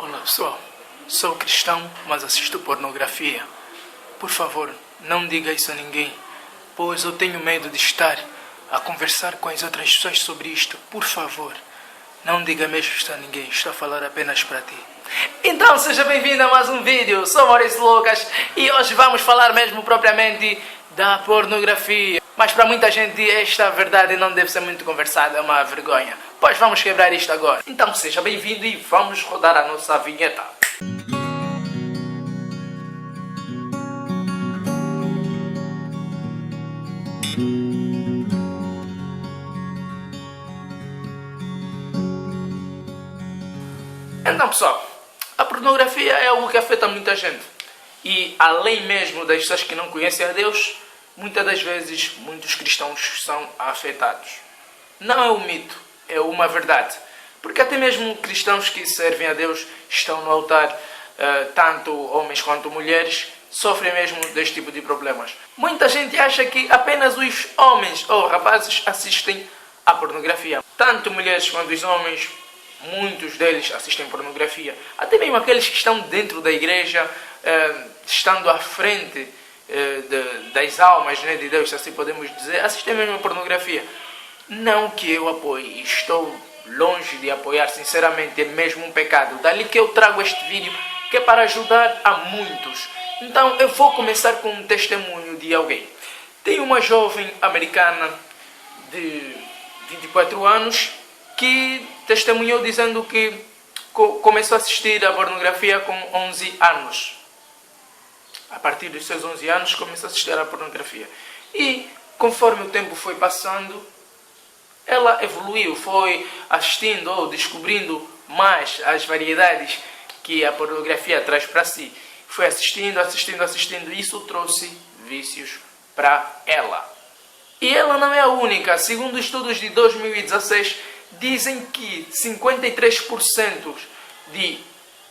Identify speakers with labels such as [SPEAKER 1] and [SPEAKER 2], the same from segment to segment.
[SPEAKER 1] Olá pessoal, sou cristão, mas assisto pornografia. Por favor, não diga isso a ninguém, pois eu tenho medo de estar a conversar com as outras pessoas sobre isto. Por favor, não diga mesmo isto a ninguém, estou a falar apenas para ti. Então seja bem-vindo a mais um vídeo, sou Maurício Lucas e hoje vamos falar mesmo propriamente da pornografia. Mas para muita gente esta verdade não deve ser muito conversada, é uma vergonha. Pois vamos quebrar isto agora. Então seja bem-vindo e vamos rodar a nossa vinheta. Então pessoal, a pornografia é algo que afeta muita gente. E além mesmo das pessoas que não conhecem a Deus, muitas das vezes muitos cristãos são afetados. Não é um mito, é uma verdade. Porque até mesmo cristãos que servem a Deus estão no altar, tanto homens quanto mulheres, sofrem mesmo deste tipo de problemas. Muita gente acha que apenas os homens ou rapazes assistem à pornografia. Tanto mulheres quanto os homens, muitos deles assistem pornografia. Até mesmo aqueles que estão dentro da igreja, estando à frente das almas, né, de Deus, assim podemos dizer, assistem mesmo a pornografia. Não que eu apoie, estou longe de apoiar, sinceramente, é mesmo um pecado. Dali que eu trago este vídeo, que é para ajudar a muitos. Então eu vou começar com um testemunho de alguém. Tem uma jovem americana de 24 anos que testemunhou dizendo que começou a assistir a pornografia com 11 anos. A partir dos seus 11 anos começou a assistir à pornografia. E conforme o tempo foi passando, ela evoluiu, foi assistindo ou descobrindo mais as variedades que a pornografia traz para si. Foi assistindo, e isso trouxe vícios para ela. E ela não é a única. Segundo estudos de 2016, dizem que 53% de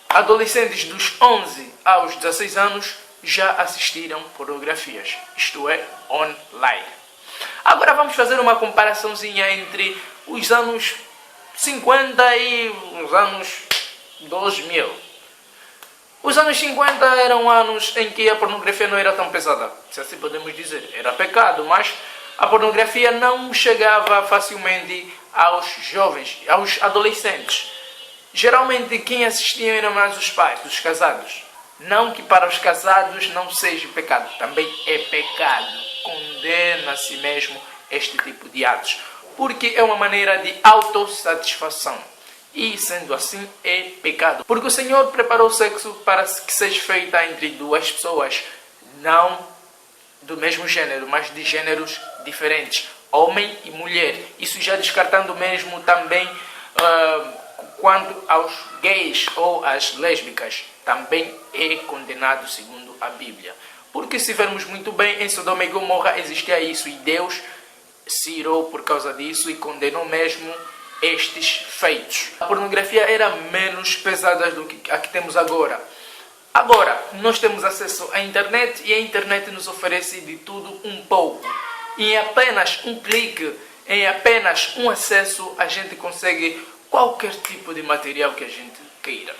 [SPEAKER 1] adolescentes dos 11 aos 16 anos já assistiram pornografias, isto é, online. Agora vamos fazer uma comparaçãozinha entre os anos 50 e os anos 2000. Os anos 50 eram anos em que a pornografia não era tão pesada, se assim podemos dizer. Era pecado, mas a pornografia não chegava facilmente aos jovens, aos adolescentes. Geralmente quem assistia eram mais os pais, os casados. Não que para os casados não seja pecado, também é pecado. Condena-se mesmo este tipo de atos, porque é uma maneira de autossatisfação. E sendo assim, é pecado. Porque o Senhor preparou o sexo para que seja feita entre duas pessoas, não do mesmo gênero, mas de gêneros diferentes, homem e mulher. Isso já descartando mesmo também quanto aos gays ou às lésbicas, também é condenado segundo a Bíblia. Porque se vermos muito bem, em Sodoma e Gomorra existia isso e Deus se irou por causa disso e condenou mesmo estes feitos. A pornografia era menos pesada do que a que temos agora. Agora, nós temos acesso à internet e a internet nos oferece de tudo um pouco. E em apenas um clique, em apenas um acesso, a gente consegue qualquer tipo de material que a gente queira.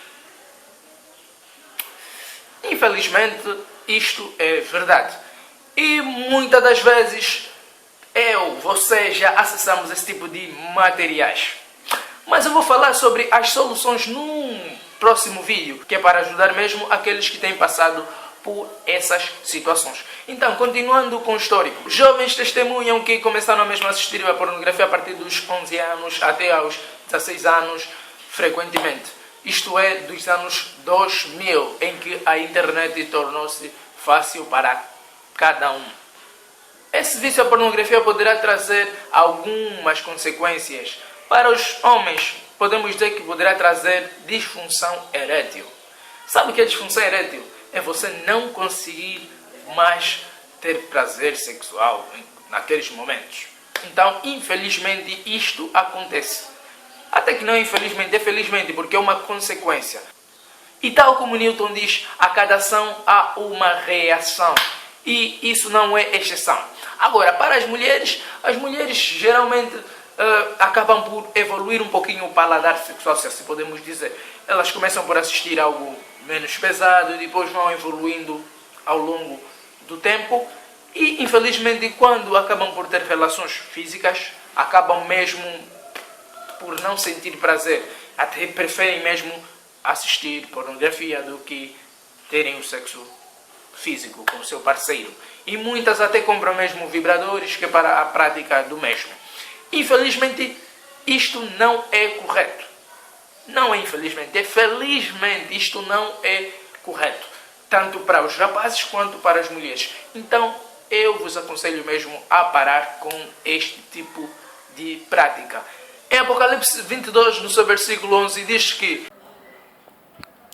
[SPEAKER 1] Infelizmente, isto é verdade. E muitas das vezes, você já acessamos esse tipo de materiais. Mas eu vou falar sobre as soluções num próximo vídeo, que é para ajudar mesmo aqueles que têm passado por essas situações. Então, continuando com o histórico. Jovens testemunham que começaram mesmo a assistir a pornografia a partir dos 11 anos até aos 16 anos, frequentemente. Isto é, dos anos 2000, em que a internet tornou-se fácil para cada um. Esse vício à pornografia poderá trazer algumas consequências. Para os homens, podemos dizer que poderá trazer disfunção erétil. Sabe o que é disfunção erétil? É você não conseguir mais ter prazer sexual naqueles momentos. Então, infelizmente, isto acontece. Até que não infelizmente, é felizmente, porque é uma consequência. E tal como Newton diz, a cada ação há uma reação. E isso não é exceção. Agora, para as mulheres geralmente acabam por evoluir um pouquinho o paladar sexual, se assim podemos dizer. Elas começam por assistir algo menos pesado e depois vão evoluindo ao longo do tempo. E, infelizmente, quando acabam por ter relações físicas, acabam mesmo por não sentir prazer. Até preferem mesmo assistir pornografia do que terem o sexo físico com o seu parceiro. E muitas até compram mesmo vibradores que é para a prática do mesmo. Infelizmente, isto não é correto. Não é infelizmente, é felizmente, isto não é correto. Tanto para os rapazes quanto para as mulheres. Então, eu vos aconselho mesmo a parar com este tipo de prática. Em Apocalipse 22, no seu versículo 11, diz que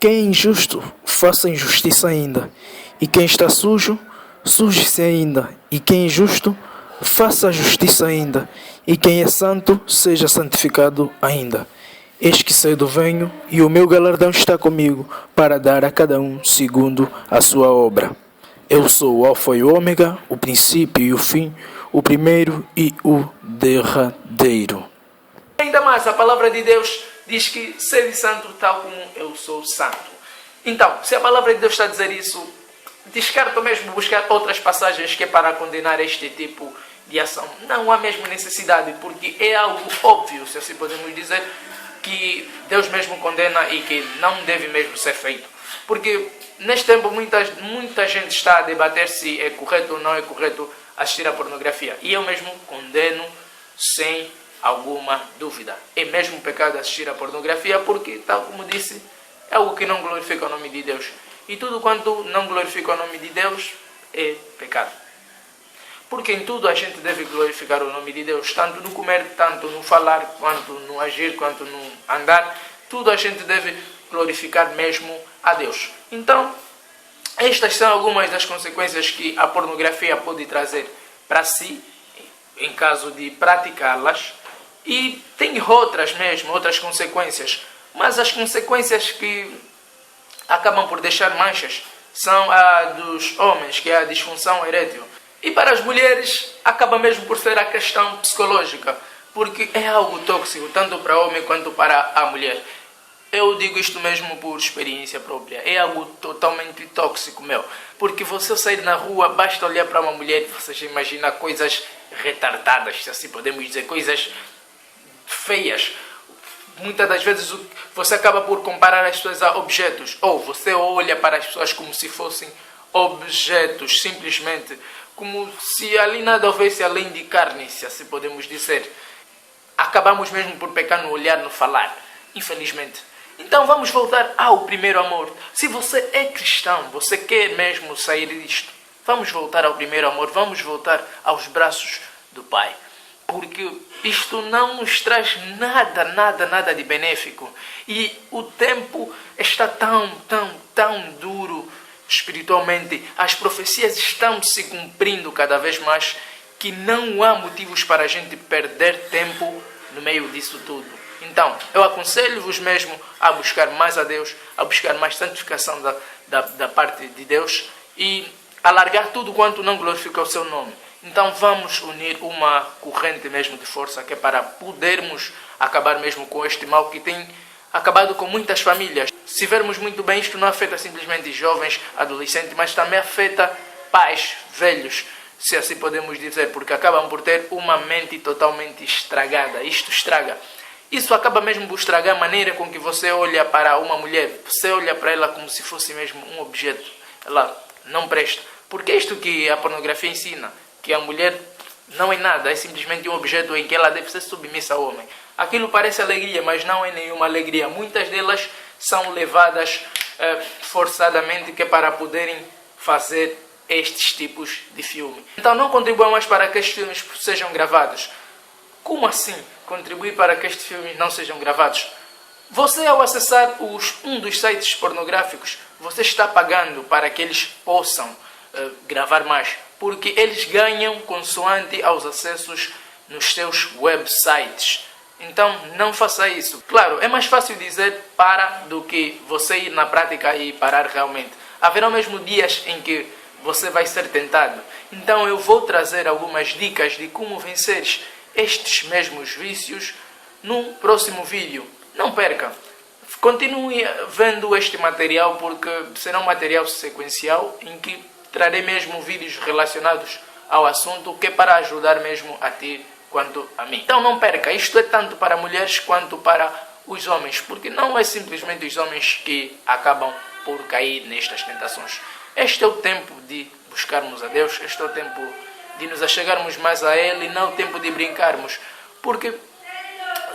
[SPEAKER 2] quem é injusto, faça injustiça ainda. E quem está sujo, suje-se ainda. E quem é justo, faça a justiça ainda. E quem é santo, seja santificado ainda. Eis que cedo venho, e o meu galardão está comigo, para dar a cada um segundo a sua obra. Eu sou o Alfa e o Ômega, o princípio e o fim, o primeiro e o derradeiro.
[SPEAKER 1] ainda mais, a palavra de Deus diz que sede santo tal como eu sou santo. Então, se a palavra de Deus está a dizer isso, descarto mesmo buscar outras passagens que é para condenar este tipo de ação. Não há mesmo necessidade, porque é algo óbvio, se assim podemos dizer, que Deus mesmo condena e que não deve mesmo ser feito. Porque neste tempo muita gente está a debater se é correto ou não é correto assistir a pornografia. E eu mesmo condeno sem alguma dúvida. É mesmo pecado assistir a pornografia porque, tal como disse, é algo que não glorifica o nome de Deus. E tudo quanto não glorifica o nome de Deus é pecado. Porque em tudo a gente deve glorificar o nome de Deus. Tanto no comer, tanto no falar, quanto no agir, quanto no andar. Tudo a gente deve glorificar mesmo a Deus. Então, estas são algumas das consequências que a pornografia pode trazer para si, em caso de praticá-las. E tem outras mesmo, outras consequências. Mas as consequências que acabam por deixar manchas são a dos homens, que é a disfunção erétil. E para as mulheres acaba mesmo por ser a questão psicológica, porque é algo tóxico, tanto para o homem quanto para a mulher. Eu digo isto mesmo por experiência própria. É algo totalmente tóxico, meu. Porque você sair na rua, basta olhar para uma mulher e você já imagina coisas retardadas, se assim podemos dizer, coisas feias. Muitas das vezes você acaba por comparar as pessoas a objetos. Ou você olha para as pessoas como se fossem objetos, simplesmente. Como se ali nada houvesse além de carne, se assim podemos dizer. Acabamos mesmo por pecar no olhar, no falar. Infelizmente. Então vamos voltar ao primeiro amor. Se você é cristão, você quer mesmo sair disto, vamos voltar ao primeiro amor, vamos voltar aos braços do Pai. Porque isto não nos traz nada de benéfico. E o tempo está tão duro espiritualmente. As profecias estão se cumprindo cada vez mais, que não há motivos para a gente perder tempo no meio disso tudo. Então, eu aconselho-vos mesmo a buscar mais a Deus, a buscar mais santificação da parte de Deus e a largar tudo quanto não glorifica o seu nome. Então vamos unir uma corrente mesmo de força que é para podermos acabar mesmo com este mal que tem acabado com muitas famílias. Se vermos muito bem, isto não afeta simplesmente jovens, adolescentes, mas também afeta pais, velhos, se assim podemos dizer, porque acabam por ter uma mente totalmente estragada. Isto estraga. Isso acaba mesmo por estragar a maneira com que você olha para uma mulher. Você olha para ela como se fosse mesmo um objeto. Ela não presta. Porque é isto que a pornografia ensina. Que a mulher não é nada. É simplesmente um objeto em que ela deve ser submissa ao homem. Aquilo parece alegria, mas não é nenhuma alegria. Muitas delas são levadas forçadamente que é para poderem fazer estes tipos de filme. Então não contribuam mais para que estes filmes sejam gravados. Como assim contribuir para que estes filmes não sejam gravados? Você, ao acessar um dos sites pornográficos, você está pagando para que eles possam gravar mais. Porque eles ganham consoante aos acessos nos seus websites. Então não faça isso. Claro, é mais fácil dizer para do que você ir na prática e parar realmente. Haverá mesmo dias em que você vai ser tentado. Então eu vou trazer algumas dicas de como venceres estes mesmos vícios no próximo vídeo. Não perca! Continue vendo este material porque será um material sequencial em que trarei mesmo vídeos relacionados ao assunto que é para ajudar mesmo a ti quanto a mim. Então não perca, isto é tanto para mulheres quanto para os homens, porque não é simplesmente os homens que acabam por cair nestas tentações. Este é o tempo de buscarmos a Deus, este é o tempo de nos achegarmos mais a Ele, não é o tempo de brincarmos, porque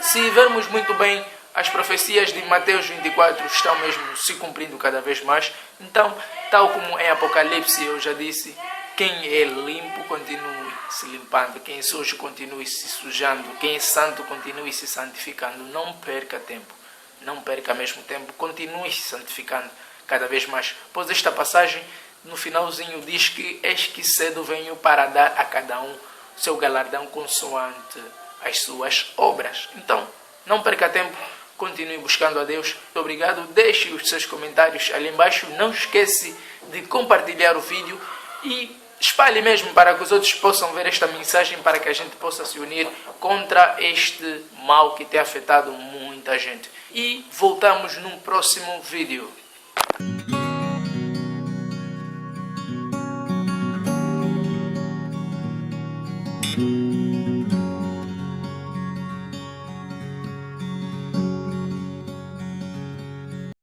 [SPEAKER 1] se vermos muito bem, as profecias de Mateus 24 estão mesmo se cumprindo cada vez mais. Então, tal como em Apocalipse eu já disse, quem é limpo continue se limpando, quem é sujo continue se sujando, quem é santo continue se santificando. Não perca tempo, não perca mesmo tempo, continue se santificando cada vez mais. Pois esta passagem no finalzinho diz que eis que cedo venho para dar a cada um seu galardão consoante as suas obras. Então, não perca tempo, continue buscando a Deus. Muito obrigado, deixe os seus comentários ali embaixo, não esquece de compartilhar o vídeo e espalhe mesmo para que os outros possam ver esta mensagem, para que a gente possa se unir contra este mal que tem afetado muita gente. E voltamos num próximo vídeo.